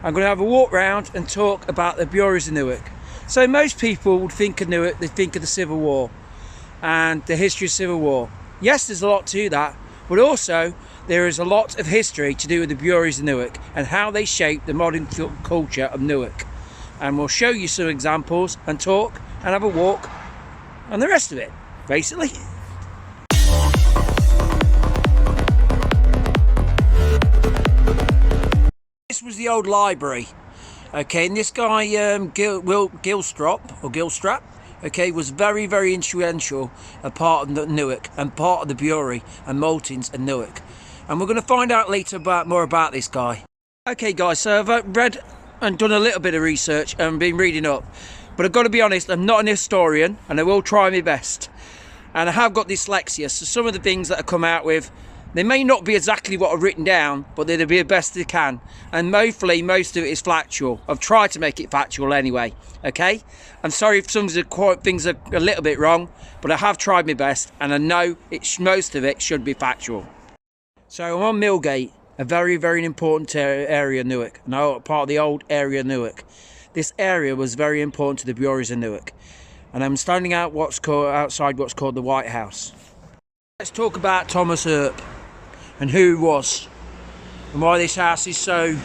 I'm going to have a walk round and talk about the breweries in Newark. So most people would think of Newark, they think of the Civil War and the history of Civil War. Yes, there's a lot to that, but also there is a lot of history to do with the breweries in Newark and how they shape the modern culture of Newark. And we'll show you some examples and talk and have a walk and the rest of it, basically. This was the old library, okay, and this guy Gilstrap, okay, was very influential, a part of Newark and part of the brewery and maltings in Newark, and we're going to find out later more about this guy. Okay guys, so I've read and done a little bit of research and been reading up, but I've got to be honest, I'm not an historian and I will try my best, and I have got dyslexia, so some of the things that I come out with, they may not be exactly what I've written down, but they'll be the best they can. And hopefully most of it is factual. I've tried to make it factual anyway, okay? I'm sorry if some of the things are a little bit wrong, but I have tried my best, and I know most of it should be factual. So I'm on Millgate, a very important area of Newark, part of the old area of Newark. This area was very important to the breweries in Newark. And I'm standing out outside what's called the White House. Let's talk about Thomas Earp and who he was and why this house is so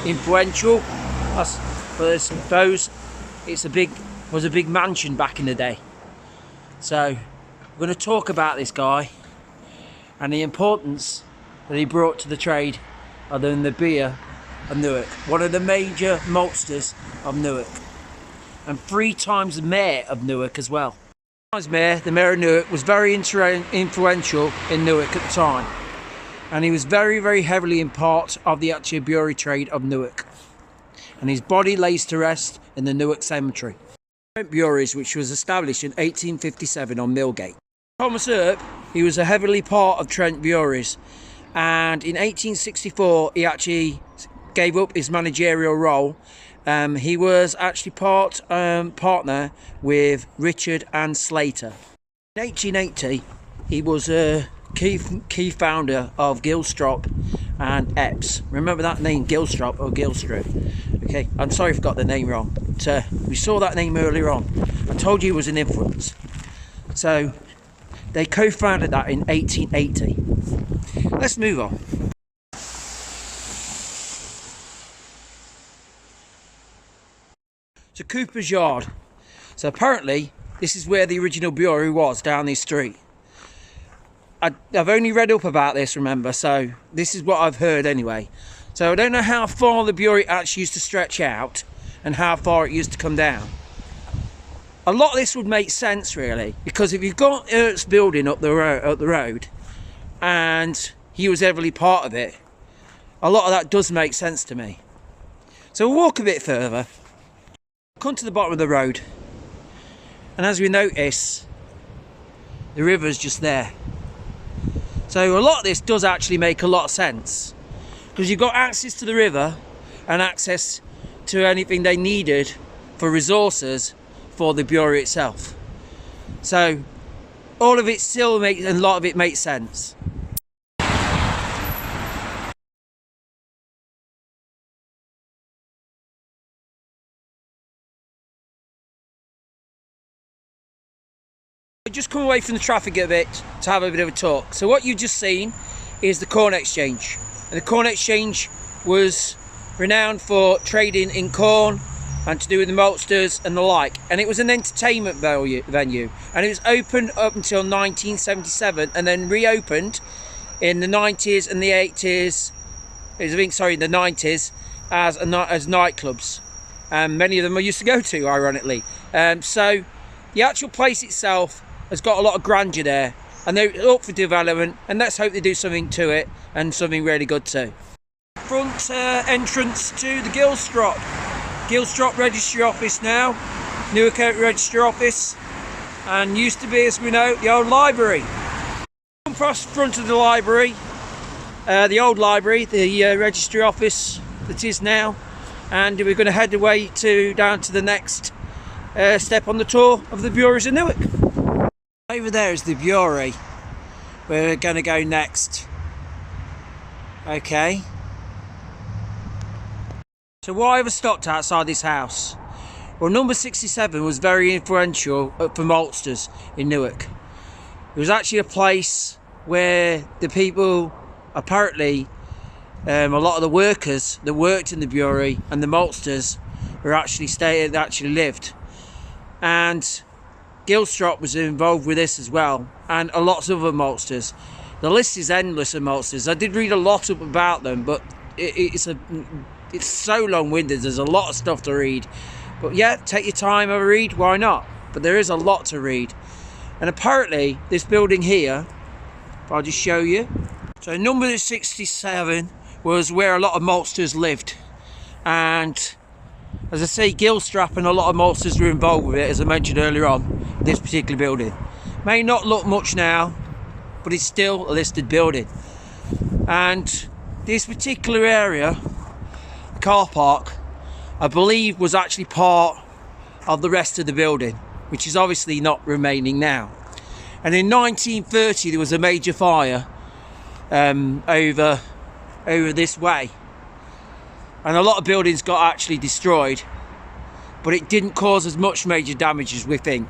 influential. I suppose was a big mansion back in the day. So we're going to talk about this guy and the importance that he brought to the trade other than the beer of Newark. One of the major maltsters of Newark and 3 times the mayor of Newark as well. The mayor of Newark was very influential in Newark at the time, and he was very heavily in part of the actual brewery trade of Newark, and his body lays to rest in the Newark Cemetery. Trent Breweries, which was established in 1857 on Millgate. Thomas Earp, he was a heavily part of Trent Breweries, and in 1864 he actually gave up his managerial role. He was actually partner with Richard and Slater. In 1880, he was a key founder of Gilstrap and Epps. Remember that name, Gilstrap or Gilstrap? Okay, I'm sorry if I got the name wrong. But, we saw that name earlier on. I told you it was an influence. So they co-founded that in 1880. Let's move on. To Cooper's Yard. So apparently this is where the original brewery was, down this street. I've only read up about this, remember, so this is what I've heard anyway. So I don't know how far the brewery actually used to stretch out and how far it used to come down. A lot of this would make sense really, because if you've got Earp's building up the road and he was heavily part of it, a lot of that does make sense to me. So we'll walk a bit further. Come to the bottom of the road, and as we notice, the river's just there. So a lot of this does actually make a lot of sense, because you've got access to the river and access to anything they needed for resources for the brewery itself. So all of it still makes, and a lot of it makes sense. Just come away from the traffic a bit to have a bit of a talk. So what you've just seen is the Corn Exchange, and the Corn Exchange was renowned for trading in corn and to do with the maltsters and the like, and it was an entertainment venue, and it was opened up until 1977 and then reopened in the 90s and the 80s, the 90s as nightclubs, and many of them I used to go to, ironically. So the actual place itself has got a lot of grandeur there, and they're up for development, and let's hope they do something to it, and something really good too. Front entrance to the Gilstrap Registry Office now, Newark Registry Office, and used to be, as we know, the old library. Across the front of the library, the old library, the Registry Office that is now, and we're going to head away down to the next step on the tour of the breweries in Newark. Over there is the brewery. We're going to go next. Okay. So why have I stopped outside this house? Well, number 67 was very influential for maltsters in Newark. It was actually a place where the people, apparently, a lot of the workers that worked in the brewery and the maltsters were actually lived. And Gilstrop was involved with this as well, and a lot of other maltsters. The list is endless of maltsters. I did read a lot about them, but it's so long-winded. There's a lot of stuff to read. But yeah, take your time and read, why not? But there is a lot to read. And apparently, this building here, if I'll just show you. So number 67 was where a lot of maltsters lived. And as I say, Gilstrap and a lot of maltsters were involved with it, as I mentioned earlier on, this particular building. May not look much now, but it's still a listed building. And this particular area, car park, I believe was actually part of the rest of the building, which is obviously not remaining now. And in 1930 there was a major fire over this way, and a lot of buildings got actually destroyed, but it didn't cause as much major damage as we think.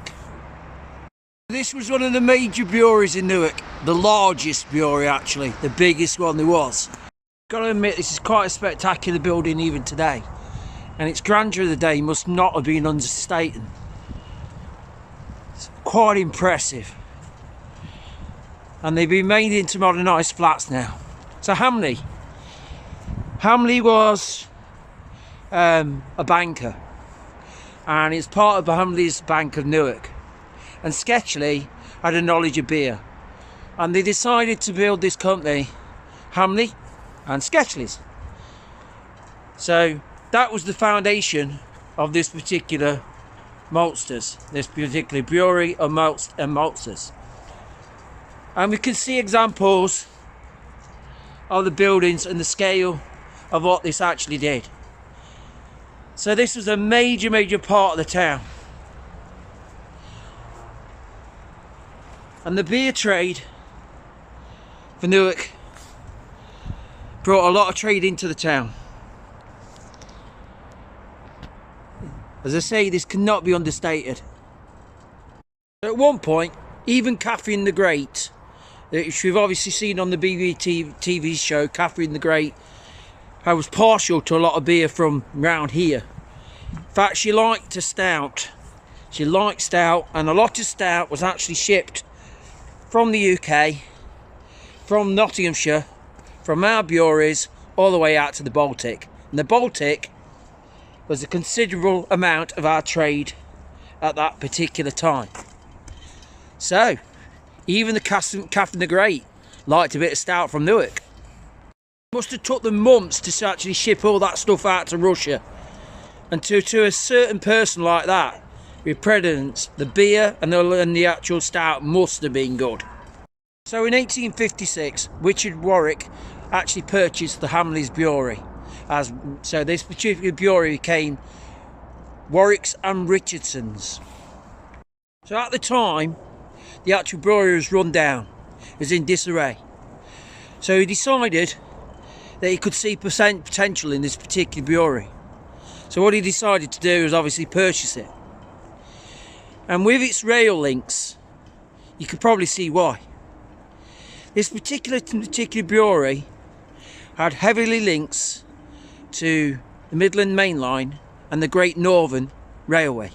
This was one of the major breweries in Newark, the largest brewery actually, the biggest one there was. Got to admit, this is quite a spectacular building even today. And its grandeur of the day must not have been understated. It's quite impressive. And they've been made into modernised flats now. So Hamley was a banker. And it's part of Hamley's Bank of Newark. And Sketchley had a knowledge of beer. And they decided to build this company, Hamley and Sketchley's. So that was the foundation of this particular maltsters, this particular brewery of maltsters. And we can see examples of the buildings and the scale of what this actually did. So this was a major part of the town. And the beer trade for Newark brought a lot of trade into the town. As I say, this cannot be understated. At one point, even Catherine the Great, which we've obviously seen on the BBC TV show, Catherine the Great, I was partial to a lot of beer from round here. In fact, she liked a stout. She liked stout, and a lot of stout was actually shipped from the UK, from Nottinghamshire, from our breweries, all the way out to the Baltic. And the Baltic was a considerable amount of our trade at that particular time. So, even the Catherine the Great liked a bit of stout from Newark. It must have took them months to actually ship all that stuff out to Russia. And to a certain person like that, with precedence, the beer and the actual stout must have been good. So in 1856, Richard Warwick actually purchased the Hamley's Brewery. So this particular brewery became Warwick's and Richardson's. So at the time, the actual brewery was run down. It was in disarray. So he decided that he could see potential in this particular brewery. So what he decided to do was obviously purchase it. And with its rail links, you could probably see why. This particular brewery had heavily links to the Midland Main Line and the Great Northern Railway.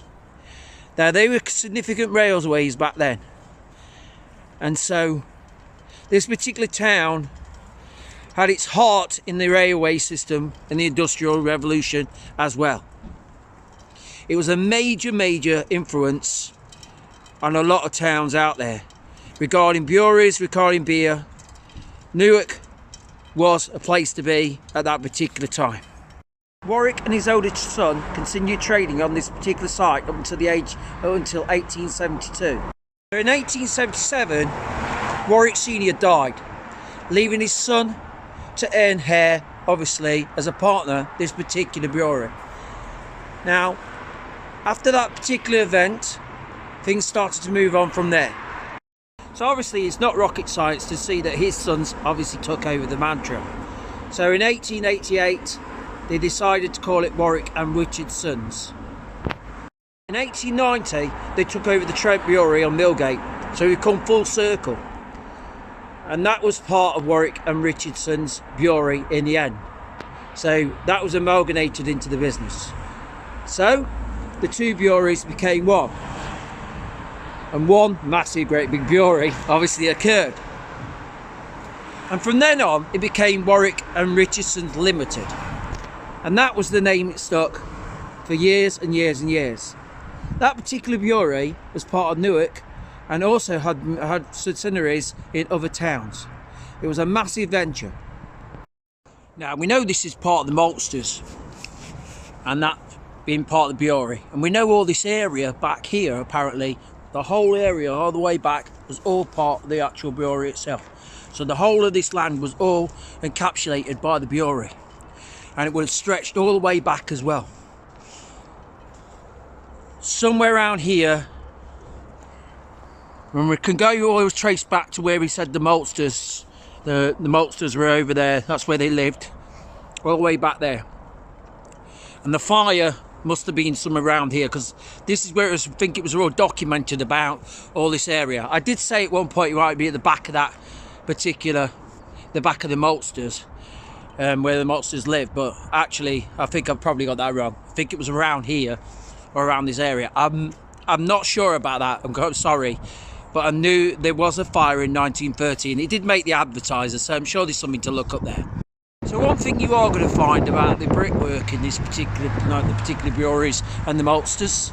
Now they were significant railways back then. And so this particular town had its heart in the railway system and the Industrial Revolution as well. It was a major influence on a lot of towns out there regarding breweries, regarding beer. Newark was a place to be at that particular time. Warwick and his oldest son continued trading on this particular site up until 1872. In 1877, Warwick Sr. died, leaving his son to earn heir, obviously, as a partner this particular brewery. Now, after that particular event, things started to move on from there. So obviously it's not rocket science to see that his sons obviously took over the mantra. So in 1888, they decided to call it Warwick and Richardson's. In 1890, they took over the Trent Brewery on Millgate, so we've come full circle. And that was part of Warwick and Richardson's Brewery in the end. So that was amalgamated into the business. So the two breweries became one. And one massive, great big brewery obviously occurred. And from then on, it became Warwick and Richardson's Limited. And that was the name it stuck for years and years and years. That particular brewery was part of Newark and also had subsidiaries in other towns. It was a massive venture. Now, we know this is part of the maltsters, and that being part of the brewery. And we know all this area back here, apparently, the whole area all the way back was all part of the actual brewery itself. So the whole of this land was all encapsulated by the brewery. And it was stretched all the way back as well. Somewhere around here, when we can go always trace back to where we said the maltsters, the maltsters were over there, that's where they lived, all the way back there. And the fire must have been somewhere around here, because this is where I think it was all documented about all this area. I did say at one point it might be at the back of that particular, the back of the maltsters, where the maltsters lived, but actually I think I've probably got that wrong. I think it was around here, or around this area. I'm not sure about that, I'm sorry, but I knew there was a fire in 1930 and it did make the advertiser, so I'm sure there's something to look up there. So one thing you are going to find about the brickwork in this particular, the particular breweries and the maltsters,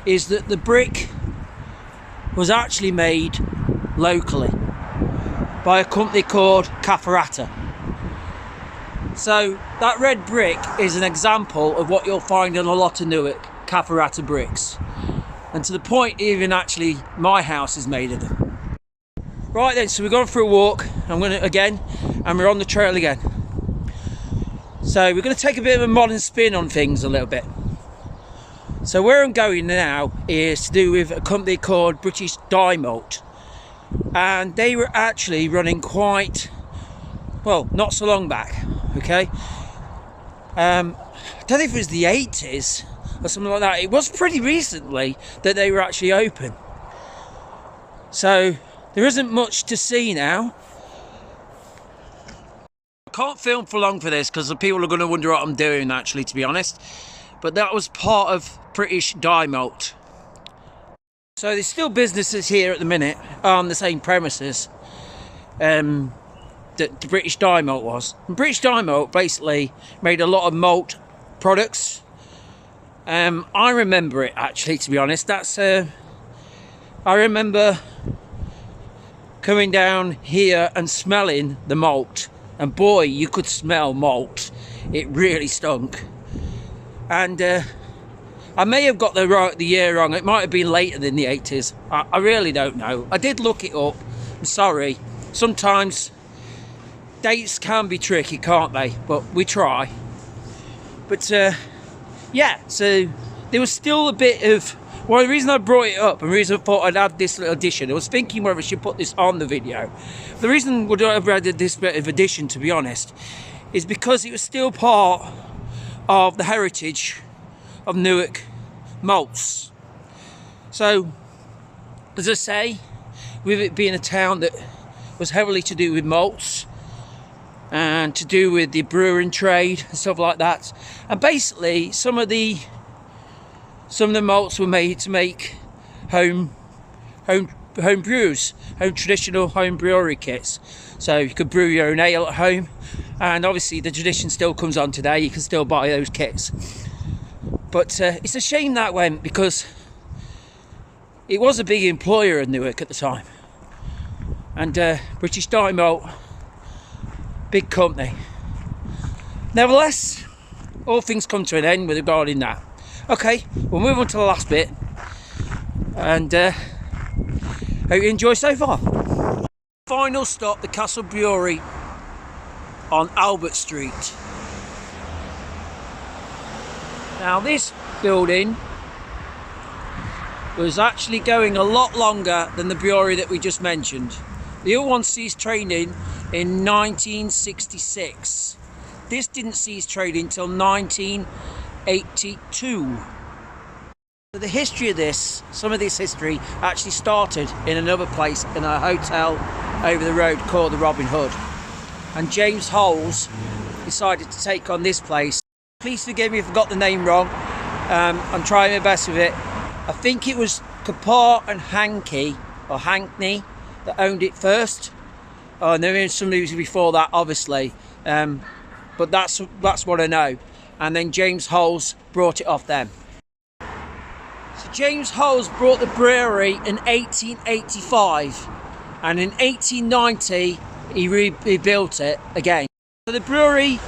is that the brick was actually made locally by a company called Cafferata. So that red brick is an example of what you'll find in a lot of Newark Cafferata bricks, and to the point even actually my house is made of them. Right then, so we've gone for a walk, I'm going to again, and we're on the trail again. So we're going to take a bit of a modern spin on things a little bit. So where I'm going now is to do with a company called British Dye Malt, and they were actually running quite well not so long back. Okay, I don't know if it was the 80s or something like that. It was pretty recently that they were actually open. So there isn't much to see now. I can't film for long for this because the people are going to wonder what I'm doing actually, to be honest. But that was part of British Dye Malt. So there's still businesses here at the minute on the same premises that the British Dye Malt was. And British Dye Malt basically made a lot of malt products. I remember it actually, to be honest. That's I remember coming down here and smelling the malt, and boy, you could smell malt. It really stunk. And I may have got the year wrong. It might have been later than the 80s. I really don't know. I did look it up. I'm sorry. Sometimes dates can be tricky, can't they? But we try. But yeah, so there was still a bit of, well, the reason I brought it up and the reason I thought I'd add this little addition, I was thinking whether I should put this on the video. The reason I've added this bit of addition, to be honest, is because it was still part of the heritage of Newark malts. So, as I say, with it being a town that was heavily to do with malts and to do with the brewing trade and stuff like that, and basically some of the malts were made to make home brews, traditional home brewery kits. So you could brew your own ale at home, and obviously the tradition still comes on today. You can still buy those kits. But it's a shame that went, because it was a big employer in Newark at the time. And British Dye Malt, big company. Nevertheless, all things come to an end with regarding that. Okay, we'll move on to the last bit. And hope you enjoy so far. Final stop, the Castle Brewery on Albert Street. Now this building was actually going a lot longer than the brewery that we just mentioned. The other one ceased training in 1966. This didn't cease trading until 1982. The history of this, some of this history actually started in another place, in a hotel over the road called the Robin Hood. And James Holes decided to take on this place. Please forgive me if I got the name wrong. I'm trying my best with it. I think it was Kapar and Hankey that owned it first. Oh, and there were some movies before that, obviously. But that's what I know. And then James Holes brought it off them. So James Holes brought the brewery in 1885, and in 1890 he rebuilt it again. So the brewery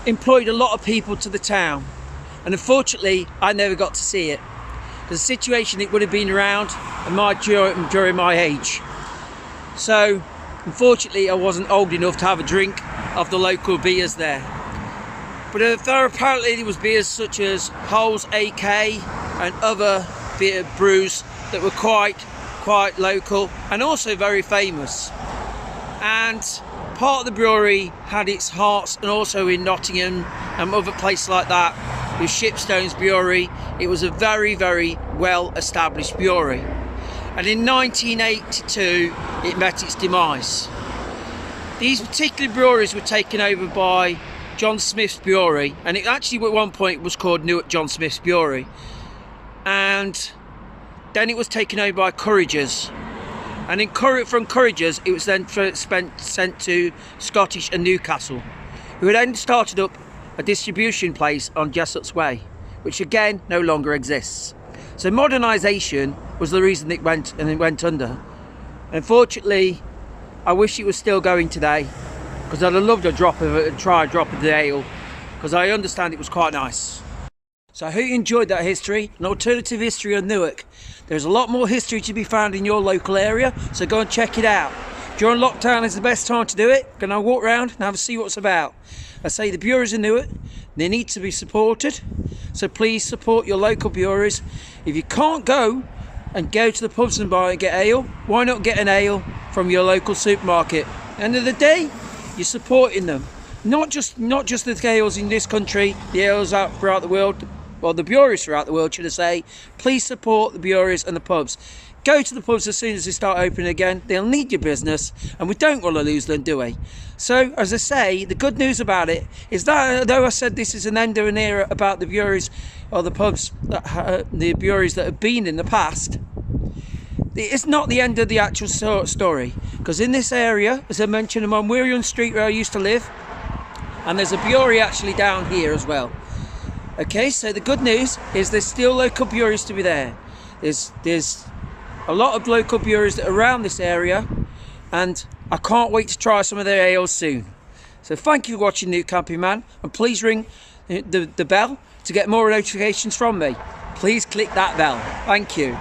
employed a lot of people to the town, and unfortunately I never got to see it. The situation, it would have been around during my age. So unfortunately I wasn't old enough to have a drink of the local beers there. But apparently there was beers such as Holes AK and other beer brews that were quite local and also very famous. And part of the brewery had its hearts and also in Nottingham and other places like that with Shipstone's Brewery. It was a very well established brewery. And in 1982 it met its demise. These particular breweries were taken over by John Smith's Brewery, and it actually at one point was called Newark John Smith's Brewery, and then it was taken over by Couragers, and from Couragers it was then sent to Scottish and Newcastle, who had then started up a distribution place on Jessops Way, which again no longer exists. So modernisation was the reason it went under. Unfortunately, I wish it was still going today, because I'd have loved a drop of it and try a drop of the ale, because I understand it was quite nice. So I hope you enjoyed that history, an alternative history of Newark. There's a lot more history to be found in your local area, so go and check it out. During lockdown is the best time to do it. Gonna walk around and have a see what's about. I say the breweries in Newark, they need to be supported, so please support your local breweries. If you can't go to the pubs and buy and get ale, why not get an ale from your local supermarket? End of the day, you're supporting them. Not just the ales in this country, the ales out throughout the world, or the breweries throughout the world, should I say. Please support the breweries and the pubs. Go to the pubs as soon as they start opening again. They'll need your business, and we don't want to lose them, do we? So, as I say, the good news about it is that, although I said this is an end of an era about the breweries or the pubs, the breweries that have been in the past, it's not the end of the actual story. Because in this area, as I mentioned, I'm on Warwick Street where I used to live, and there's a brewery actually down here as well. Okay, so the good news is there's still local breweries to be there. There's a lot of local breweries that are around this area, and I can't wait to try some of their ales soon. So thank you for watching New Camping Man, and please ring the bell to get more notifications from me. Please click that bell. Thank you.